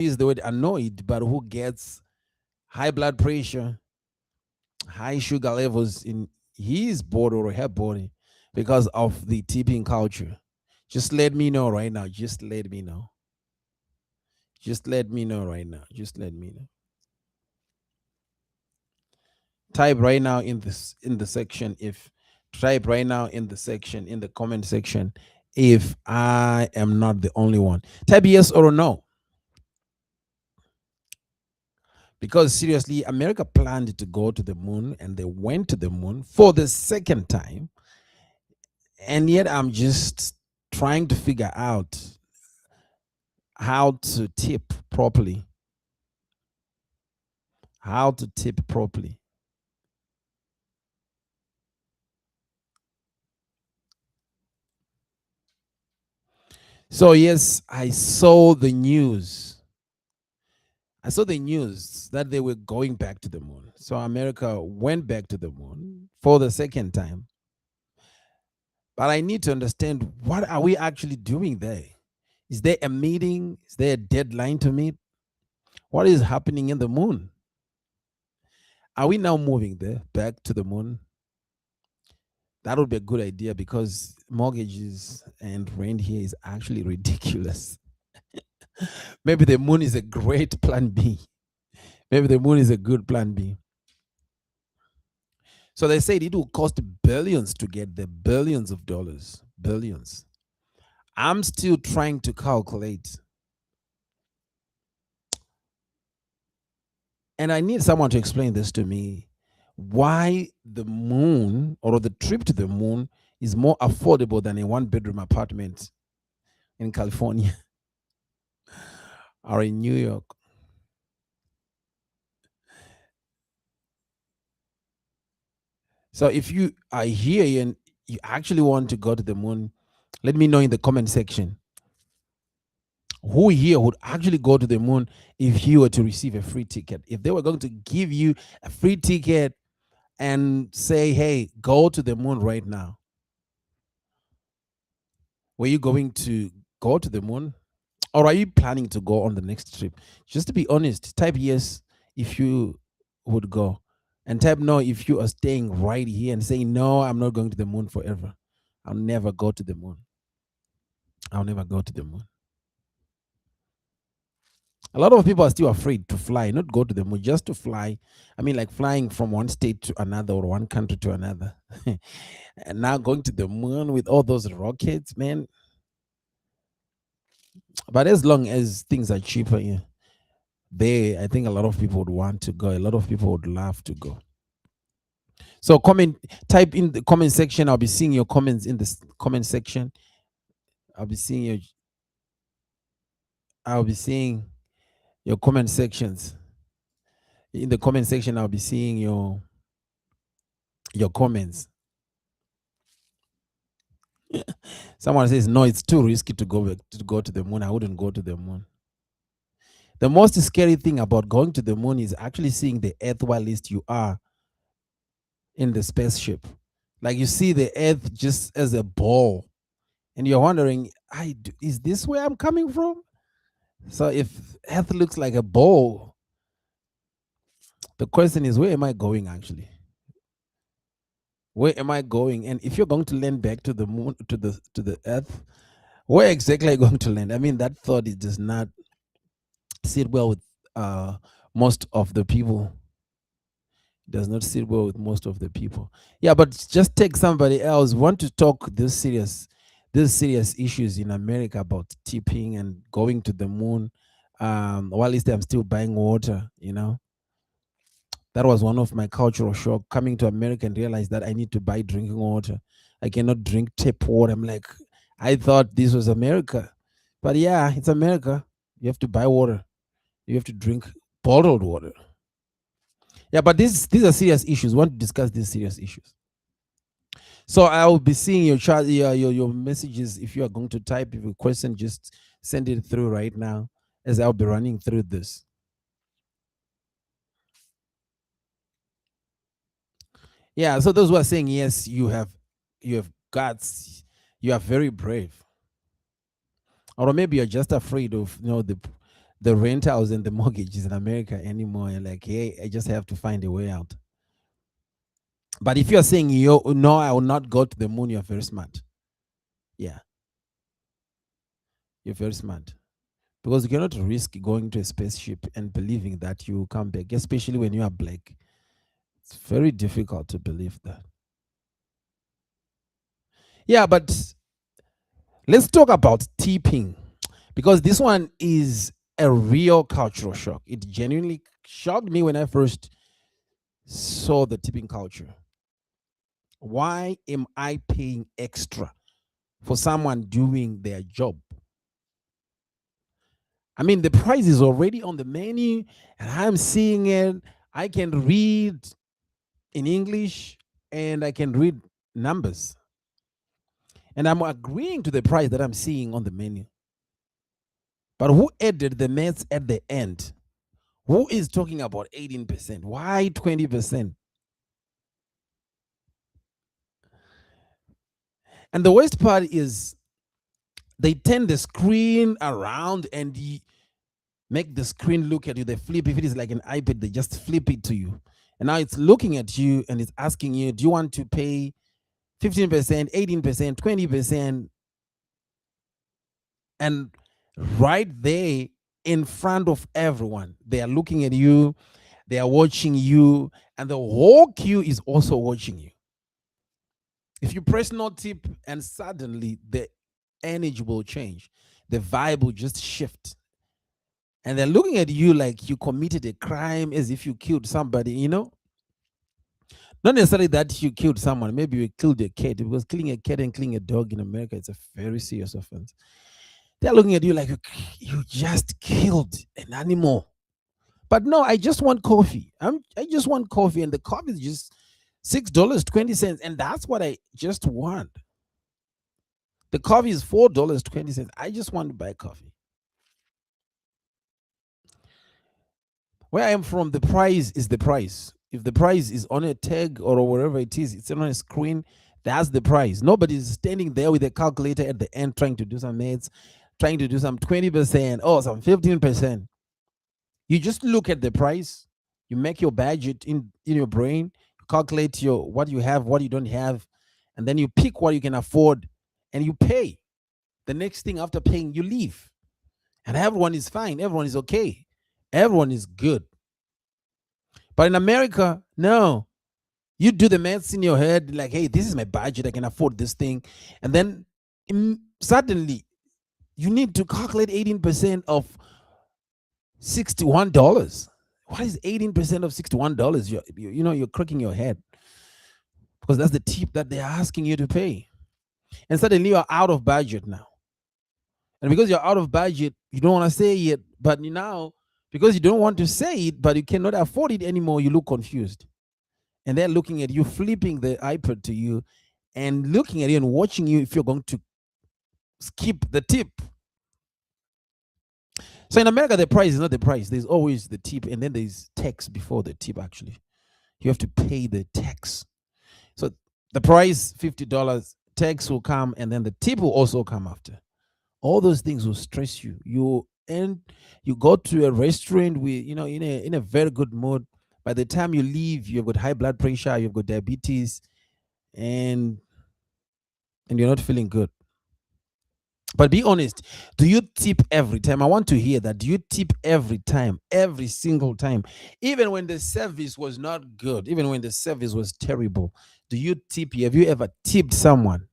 use the word annoyed, but who gets high blood pressure, high sugar levels in his body or her body because of the tipping culture. Just let me know right now. Just let me know. Just let me know right now. Just let me know. Type right now in this in the section if type right now in the section in the comment section if I am not the only one. Type yes or no. Because seriously, America planned to go to the moon and they went to the moon for the second time. And yet I'm just trying to figure out how to tip properly. How to tip properly. So, yes, I saw the news. I saw the news that they were going back to the moon. So, America went back to the moon for the second time. But I need to understand, what are we actually doing there? Is there a meeting? Is there a deadline to meet? What is happening in the moon? Are we now moving there back to the moon? That would be a good idea because mortgages and rent here is actually ridiculous. Maybe the moon is a great plan B. Maybe the moon is a good plan B. So they said it will cost billions to get there, billions of dollars, billions. I'm still trying to calculate. And I need someone to explain this to me, why the moon or the trip to the moon is more affordable than a one-bedroom apartment in California or in New York. So if you are here and you actually want to go to the moon, let me know in the comment section. Who here would actually go to the moon if you were to receive a free ticket? If they were going to give you a free ticket and say, hey, go to the moon right now, were you going to go to the moon? Or are you planning to go on the next trip? Just to be honest, type yes if you would go. And type no if you are staying right here and saying, no, I'm not going to the moon forever. I'll never go to the moon. I'll never go to the moon. A lot of people are still afraid to fly, not go to the moon, just to fly. I mean, like flying from one state to another or one country to another. And now going to the moon with all those rockets, man. But as long as things are cheaper, yeah, I think a lot of people would want to go. A lot of people would love to go. So type in the comment section. I'll be seeing your comments in the comment section. I'll be seeing your I'll be seeing your comment sections. In the comment section, I'll be seeing your comments. Someone says, no, it's too risky to go to the moon. I wouldn't go to the moon. The most scary thing about going to the moon is actually seeing the earth while least you are in the spaceship. Like you see the earth just as a ball. And you're wondering, is this where I'm coming from? So if earth looks like a ball, the question is, where am I going actually? Where am I going? And if you're going to land back to the moon, to the earth, where exactly are you going to land? I mean, that thought it does not sit well with most of the people. It does not sit well with most of the people. Yeah, but just take somebody else. Want to talk these serious issues in America about tipping and going to the moon. While at least I'm still buying water, That was one of my cultural shock, coming to America and realize that I need to buy drinking water. I cannot drink tap water. I'm like, I thought this was America. But yeah, it's America. You have to buy water. You have to drink bottled water. Yeah, but these are serious issues. We want to discuss these serious issues. So I will be seeing your chat, your messages. If you are going to type, if a question, just send it through right now as I'll be running through this. Yeah, so those who are saying yes, you have guts, you are very brave. Or maybe you're just afraid of the the rentals and the mortgages in America anymore. And like, hey, I just have to find a way out. But if you're saying, yo, no, I will not go to the moon, you're very smart. Yeah, you're very smart. Because you cannot risk going to a spaceship and believing that you will come back, especially when you are black. It's very difficult to believe that. Yeah, but let's talk about tipping, because this one is a real cultural shock. It genuinely shocked me when I first saw the tipping culture. Why am I paying extra for someone doing their job? I mean, the price is already on the menu and I'm seeing it. I can read in English and I can read numbers. And I'm agreeing to the price that I'm seeing on the menu. But who added the maths at the end? Who is talking about 18%? Why 20%? And the worst part is they turn the screen around and make the screen look at you. They flip. If it is like an iPad, they just flip it to you. And now it's looking at you and it's asking you, do you want to pay 15%, 18%, 20%? And right there in front of everyone, they are looking at you, they are watching you, and the whole queue is also watching you. If you press no tip and suddenly the energy will change, the vibe will just shift. And they're looking at you like you committed a crime, as if you killed somebody, you know? Not necessarily that you killed someone, maybe you killed a cat, because killing a cat and killing a dog in America is a very serious offense. They're looking at you like you just killed an animal. But no, I just want coffee. I just want coffee, and the coffee is just $6.20, and that's what I just want. The coffee is $4.20. I just want to buy coffee. Where I am from, the price is the price. If the price is on a tag or wherever it is, it's on a screen, that's the price. Nobody's standing there with a calculator at the end trying to do some maths, trying to do some 20% or some 15%. You just look at the price, you make your budget in your brain, you calculate your what you have, what you don't have, and then you pick what you can afford and you pay. The next thing after paying, you leave. And everyone is fine, everyone is okay, everyone is good. But in America, no. You do the maths in your head, like, hey, this is my budget, I can afford this thing. And then suddenly you need to calculate 18% of $61. What is 18% of $61? You're cracking your head, because that's the tip that they're asking you to pay. And suddenly you're out of budget now. And because you're out of budget, you don't want to say it, but now, because you don't want to say it, but you cannot afford it anymore, you look confused. And they're looking at you, flipping the iPad to you, and looking at you and watching you if you're going to skip the tip. So in America, the price is not the price. There's always the tip, and then there's tax before the tip, actually. You have to pay the tax. So the price, $50, tax will come, and then the tip will also come after. All those things will stress you. You go to a restaurant with, in a very good mood. By the time you leave, you've got high blood pressure, you've got diabetes, and you're not feeling good. But be honest, do you tip every time? I want to hear that. Do you tip every time, every single time? Even when the service was not good, even when the service was terrible, do you tip? Have you ever tipped someone?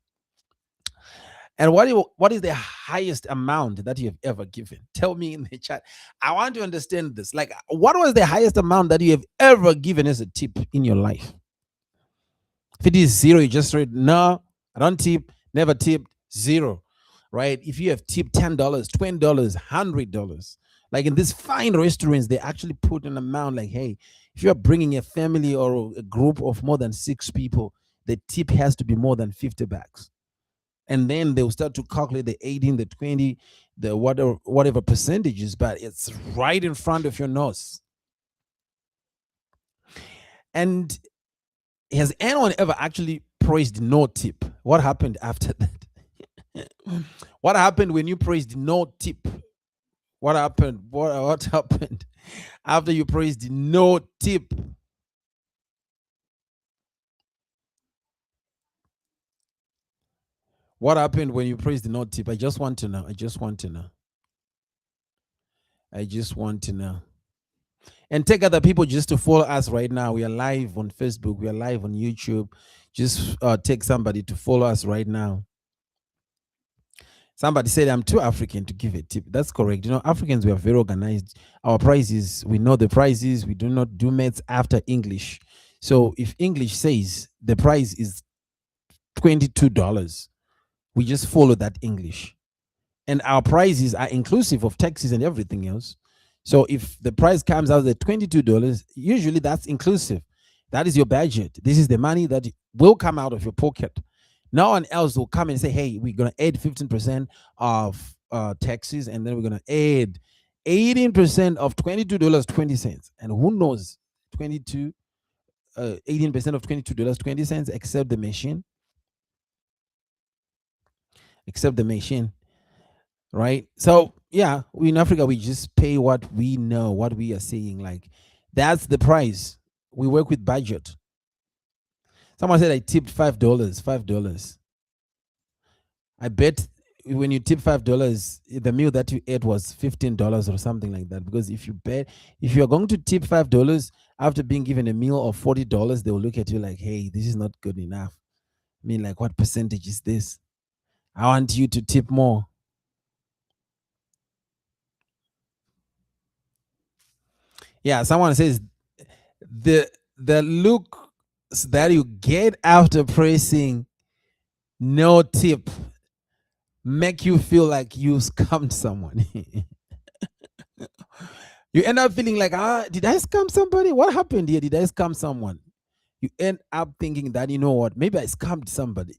And what is the highest amount that you have ever given? Tell me in the chat. I want to understand this. Like, what was the highest amount that you have ever given as a tip in your life? If it is zero, you just read, no, I don't tip, never tipped, zero. Right? If you have tipped $10, $20, $100, like in these fine restaurants, they actually put an amount like, hey, if you're bringing a family or a group of more than 6 people, the tip has to be more than $50. And then they'll start to calculate the 18, the 20, the whatever percentages, but it's right in front of your nose. And has anyone ever actually praised no tip? What happened after that? What happened when you praised no tip? What happened? What happened after you praised no tip? What happened when you praised no tip? I just want to know. I just want to know. I just want to know. And take other people just to follow us right now. We are live on Facebook. We are live on YouTube. Just take somebody to follow us right now. Somebody said I'm too African to give a tip. That's correct. You know, Africans, we are very organized. Our prices, we know the prices. We do not do maths after English. So if English says the price is $22, we just follow that English. And our prices are inclusive of taxes and everything else. So if the price comes out at $22, usually that's inclusive. That is your budget. This is the money that will come out of your pocket. No one else will come and say, hey, we're going to add 15% of taxes, and then we're going to add 18% of $22.20. And who knows, 18% of $22.20, except the machine. Right? So yeah, we in Africa we just pay what we know, what we are seeing. Like that's the price. We work with budget. Someone said I tipped $5. $5. I bet when you tip $5, the meal that you ate was $15 or something like that. Because if you are going to tip $5 after being given a meal of $40, they will look at you like, hey, this is not good enough. I mean, like, what percentage is this? I want you to tip more. Yeah, someone says the look that you get after pressing no tip make you feel like you scammed someone. You end up feeling like, did I scam somebody? What happened here? Did I scam someone? You end up thinking that, you know what, maybe I scammed somebody.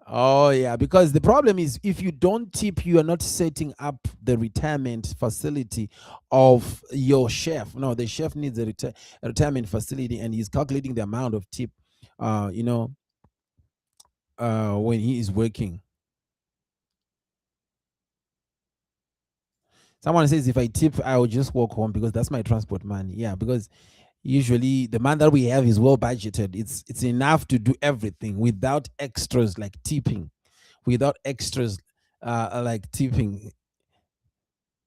Oh yeah, because the problem is if you don't tip, you are not setting up the retirement facility of your chef. No, the chef needs a retirement facility, and he's calculating the amount of tip, uh, you know, when he is working. Someone says if I tip, I will just walk home because that's my transport money. Yeah, because usually the man that we have is well budgeted. It's enough to do everything without extras like tipping, without extras like tipping.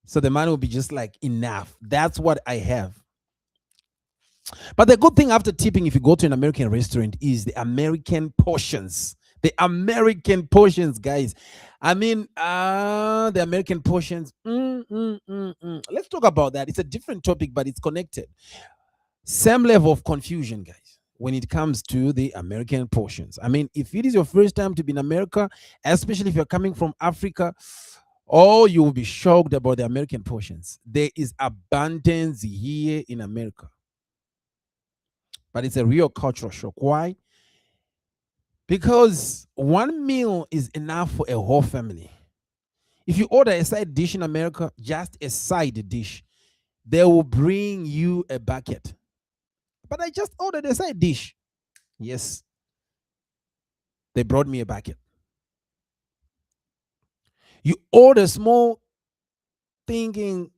So the man will be just like enough. That's what I have. But the good thing after tipping, if you go to an American restaurant, is the American portions. The American portions, guys. I mean, the American portions. Let's talk about that. It's a different topic, but it's connected. Same level of confusion, guys, when it comes to the American portions. I mean, if it is your first time to be in America, especially if you're coming from Africa, oh, you will be shocked about the American portions. There is abundance here in America, but it's a real cultural shock. Why? Because one meal is enough for a whole family. If you order a side dish in America, just a side dish, they will bring you a bucket. But I just ordered a side dish. Yes, they brought me a bucket. You order small, thinking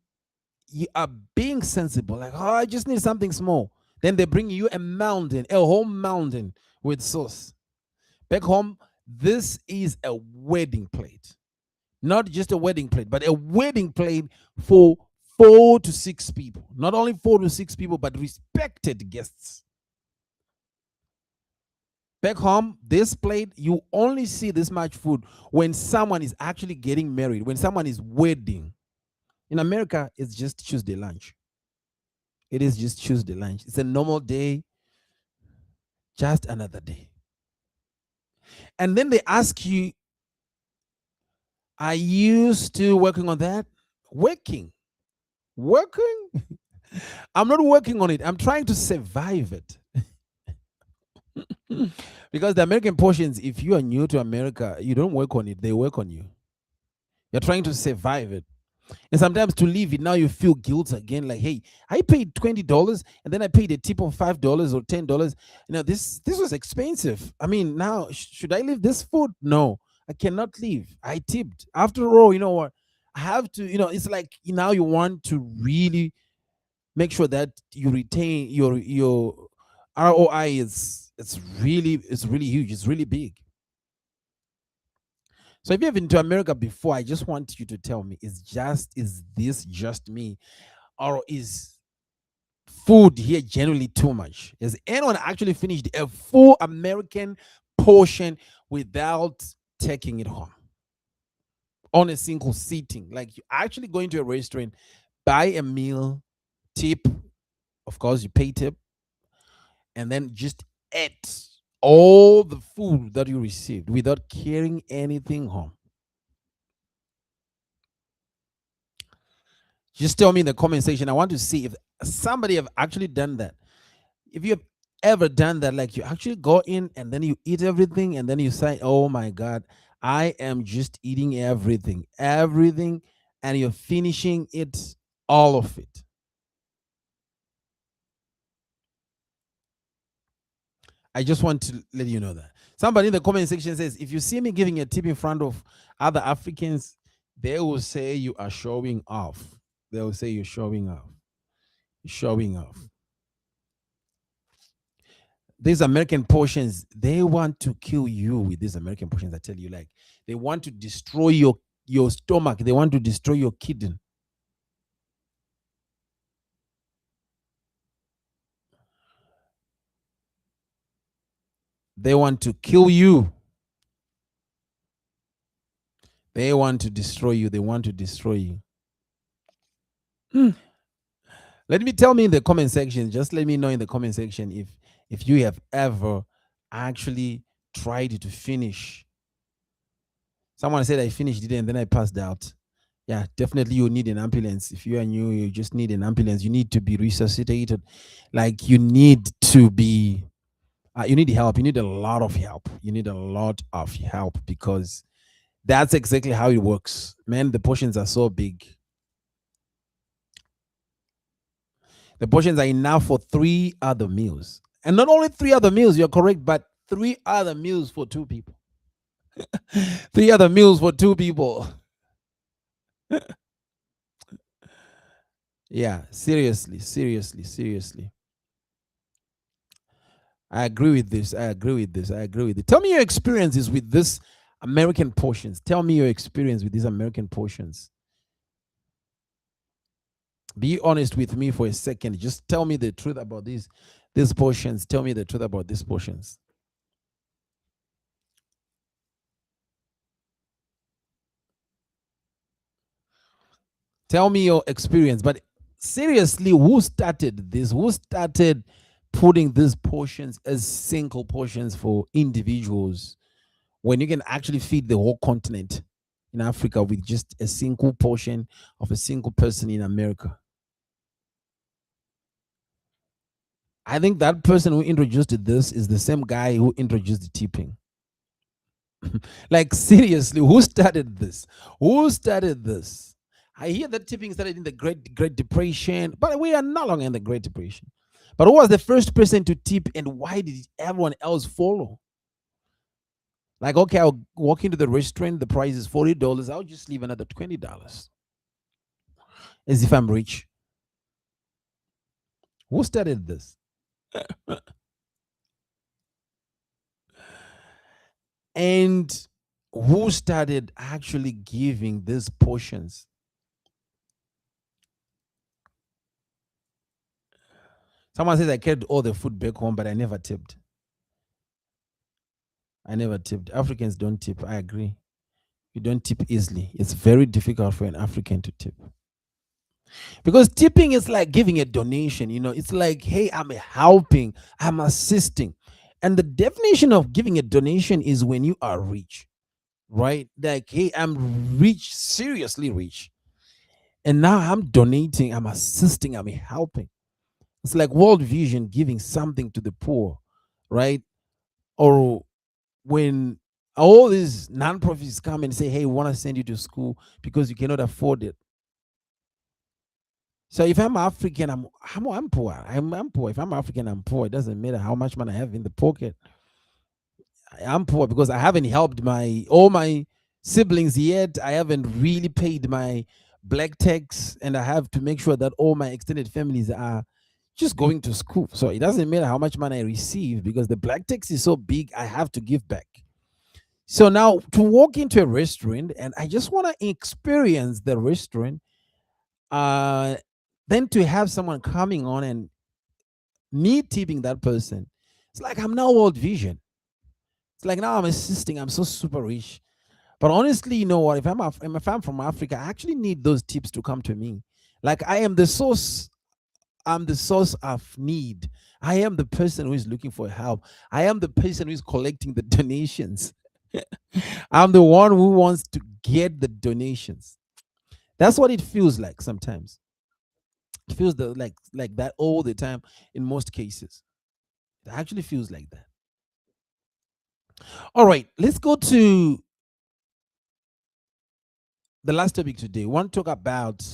you are being sensible, like, oh, I just need something small. Then they bring you a mountain, a whole mountain with sauce. Back home, this is a wedding plate. Not just a wedding plate, but a wedding plate for 4 to 6 people. Not only 4 to 6 people, but respected guests. Back home, this plate, you only see this much food when someone is actually getting married, when someone is wedding. In America, it's just Tuesday lunch. It is just Tuesday lunch. It's a normal day, just another day. And then they ask you, are you still working on that? Working. Working? I'm not working on it. I'm trying to survive it. Because the American portions, if you are new to America, you don't work on it, they work on you. You're trying to survive it. And sometimes to leave it, now you feel guilt again. Like, hey, I paid $20 and then I paid a tip of $5 or $10. This was expensive. I mean, now should I leave this food? No, I cannot leave. I tipped. After all, you know what? I have to, it's like now you want to really make sure that you retain your ROI is it's really huge. It's really big. So if you've been to America before, I just want you to tell me, is this just me? Or is food here generally too much? Has anyone actually finished a full American portion without taking it home on a single sitting? Like you actually go into a restaurant, buy a meal, tip, of course you pay tip, and then just eat all the food that you received without carrying anything home. Just tell me in the comment section. I want to see if somebody have actually done that. If you have ever done that, like you actually go in and then you eat everything and then you say, oh my God, I am just eating everything, and you're finishing it, all of it. I just want to let you know that. Somebody in the comment section says, if you see me giving a tip in front of other Africans, they will say you are showing off. They will say you're showing off. Showing off. These American portions, they want to kill you with these American portions. I tell you, like they want to destroy your stomach. They want to destroy your kidney. They want to kill you. They want to destroy you. They want to destroy you. Let me tell me in the comment section. Just let me know in the comment section if you have ever actually tried to finish. Someone said I finished it and then I passed out. Yeah, definitely you need an ambulance. If you are new, you just need an ambulance. You need to be resuscitated. Like you need to be, you need help. You need a lot of help. You need a lot of help because that's exactly how it works. Man, the portions are so big. The portions are enough for 3 other meals. And not only 3 other meals, you're correct, but 3 other meals for 2 people. 3 other meals for 2 people. Yeah, seriously, seriously, seriously. I agree with this. I agree with this. I agree with it. Tell me your experiences with this American portions. Tell me your experience with these American portions. Be honest with me for a second. Just tell me the truth about these portions. Tell me the truth about these portions. Tell me your experience. But seriously, who started this? Who started putting these portions as single portions for individuals when you can actually feed the whole continent in Africa with just a single portion of a single person in America? I think that person who introduced this is the same guy who introduced the tipping. Like seriously, who started this? Who started this? I hear that tipping started in the Great Depression, but we are no longer in the Great Depression. But who was the first person to tip, and why did everyone else follow? Like, okay, I'll walk into the restaurant, the price is $40. I'll just leave another $20 as if I'm rich. Who started this? And who started actually giving these portions? Someone says I carried all the food back home, but I never tipped. I never tipped. Africans don't tip. I agree. You don't tip easily. It's very difficult for an African to tip. Because tipping is like giving a donation, it's like, hey, I'm helping, I'm assisting. And the definition of giving a donation is when you are rich, right? Like, hey, I'm rich, seriously rich. And now I'm donating, I'm assisting, I'm helping. It's like World Vision giving something to the poor, right? Or when all these nonprofits come and say, hey, we want to send you to school because you cannot afford it. So if I'm African, I'm poor. I'm poor. If I'm African, I'm poor. It doesn't matter how much money I have in the pocket. I'm poor because I haven't helped my all my siblings yet. I haven't really paid my black tax, and I have to make sure that all my extended families are just going to school. So it doesn't matter how much money I receive because the black tax is so big, I have to give back. So now to walk into a restaurant and I just want to experience the restaurant, uh, then to have someone coming on and me tipping that person, it's like I'm now World Vision. It's like now I'm assisting. I'm so super rich. But honestly, you know what? If I'm from Africa, I actually need those tips to come to me. Like I am the source. I'm the source of need. I am the person who is looking for help. I am the person who is collecting the donations. I'm the one who wants to get the donations. That's what it feels like sometimes. It feels like that all the time in most cases. It actually feels like that. All right, let's go to the last topic today. We want to talk about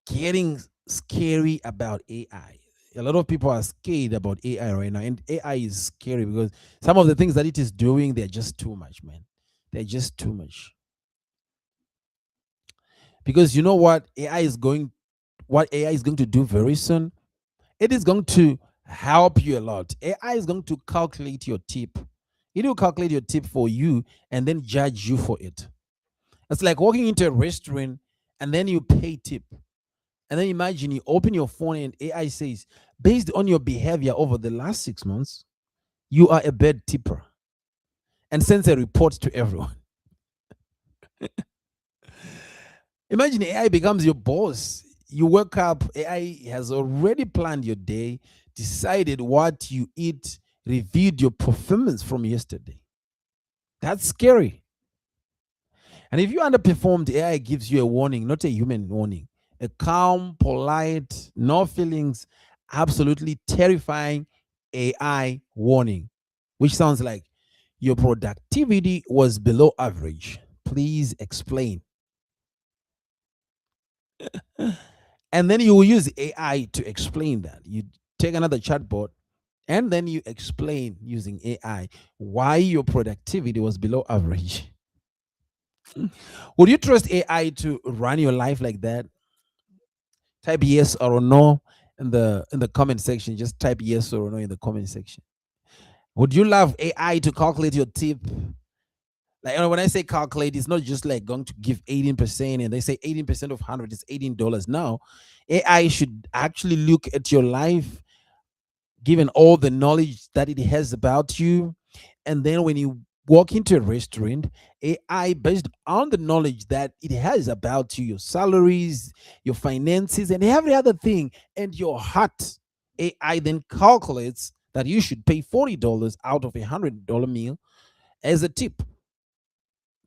getting scary about AI. A lot of people are scared about AI right now, and AI is scary because some of the things that it is doing, they're just too much, man. They're just too much. Because you know what AI is going to do very soon? It is going to help you a lot. AI is going to calculate your tip. It will calculate your tip for you and then judge you for it. It's like walking into a restaurant and then you pay tip. And then imagine you open your phone and AI says, based on your behavior over the last 6 months, you are a bad tipper and sends a report to everyone. Imagine AI becomes your boss. You wake up, AI has already planned your day, decided what you eat, reviewed your performance from yesterday. That's scary. And if you underperformed, AI gives you a warning, not a human warning. A calm, polite, no feelings, absolutely terrifying AI warning, which sounds like your productivity was below average. Please explain. And then you will use AI to explain that. You take another chatbot and then you explain using AI why your productivity was below average. Would you trust AI to run your life like that? Type yes or no in the comment section. Just type yes or no in the comment section. Would you love AI to calculate your tip? Like when I say calculate, it's not just like going to give 18% and they say 18% of 100 is $18. No, AI should actually look at your life, given all the knowledge that it has about you. And then when you walk into a restaurant, AI, based on the knowledge that it has about you, your salaries, your finances, and every other thing, and your heart, AI then calculates that you should pay $40 out of $100 meal as a tip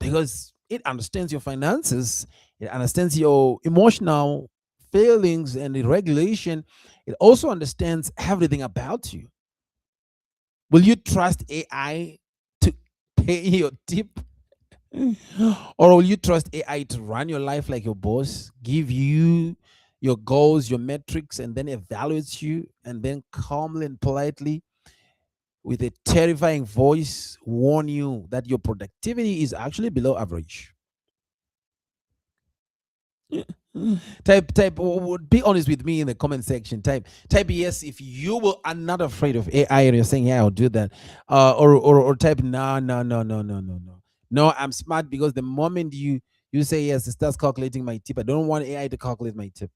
because it understands your finances, it understands your emotional feelings and the regulation. It also understands everything about you. Will you trust AI to pay your tip? Or will you trust AI to run your life like your boss, give you your goals, your metrics, and then evaluates you, and then calmly and politely, with a terrifying voice, warn you that your productivity is actually below average? Be honest with me in the comment section. Type yes if you are not afraid of AI and you're saying, yeah, I'll do that. Or type no, no, no, no, no, no, no. No, I'm smart because the moment you say yes, it starts calculating my tip. I don't want AI to calculate my tip.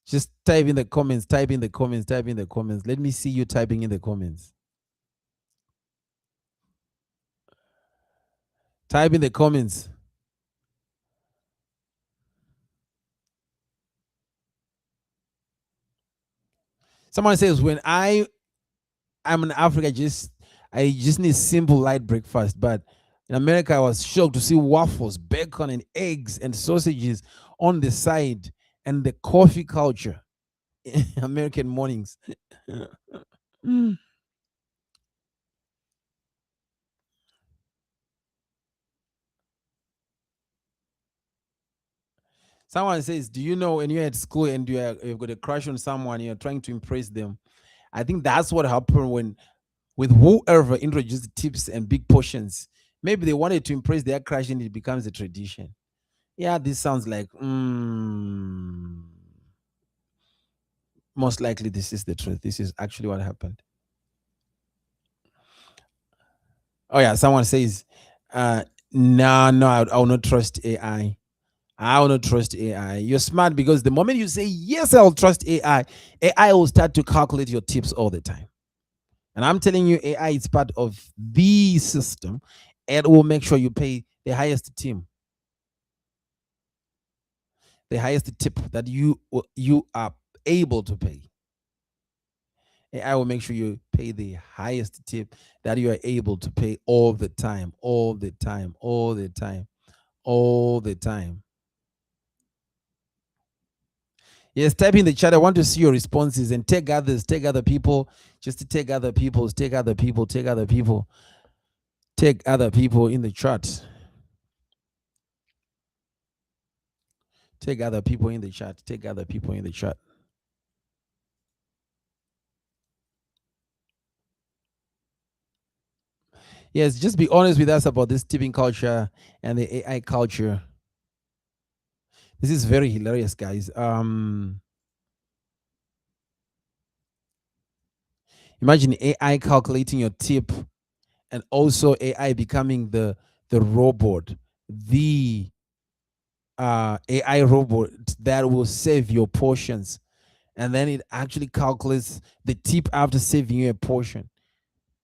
Just type in the comments, type in the comments, type in the comments. Let me see you typing in the comments. Type in the comments. Someone says, when I'm in Africa, I just need simple light breakfast. But in America, I was shocked to see waffles, bacon, and eggs and sausages on the side, and the coffee culture in American mornings. Mm. Someone says, do you know when you're at school and you've got a crush on someone, you're trying to impress them? I think that's what happened when with whoever introduced tips and big portions. Maybe they wanted to impress their crush and it becomes a tradition. Yeah, this sounds like most likely this is the truth. This is actually what happened. Oh yeah, someone says, no, I will not trust AI. I will not trust AI. You're smart because the moment you say yes, I'll trust AI, AI will start to calculate your tips all the time. And I'm telling you, AI is part of the system. It will make sure you pay the highest team, the highest tip that you are able to pay. AI will make sure you pay the highest tip that you are able to pay all the time, all the time, all the time, all the time. Yes, type in the chat. I want to see your responses and take others, take other people, just to take other people's, take other people, take other people, take other people in the chat. Take other people in the chat. Take other people in the chat. Yes, just be honest with us about this tipping culture and the AI culture. This is very hilarious, guys. Imagine AI calculating your tip and also AI becoming the robot, the AI robot that will save your portions. And then it actually calculates the tip after saving you a portion.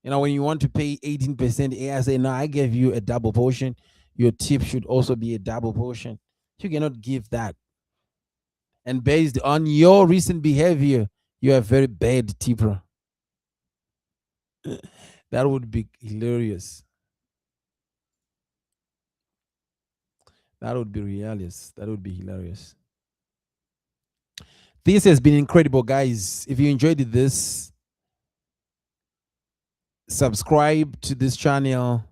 You know, when you want to pay 18%, AI say, no, I gave you a double portion. Your tip should also be a double portion. You cannot give that. And based on your recent behavior, you're a very bad tipper. That would be hilarious. That would be hilarious. That would be hilarious. This has been incredible, guys. If you enjoyed this, subscribe to this channel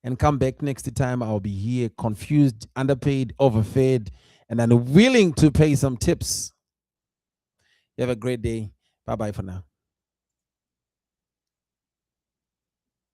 and come back next time. I'll be here confused, underpaid, overfed, and unwilling to pay some tips. You have a great day. Bye bye for now.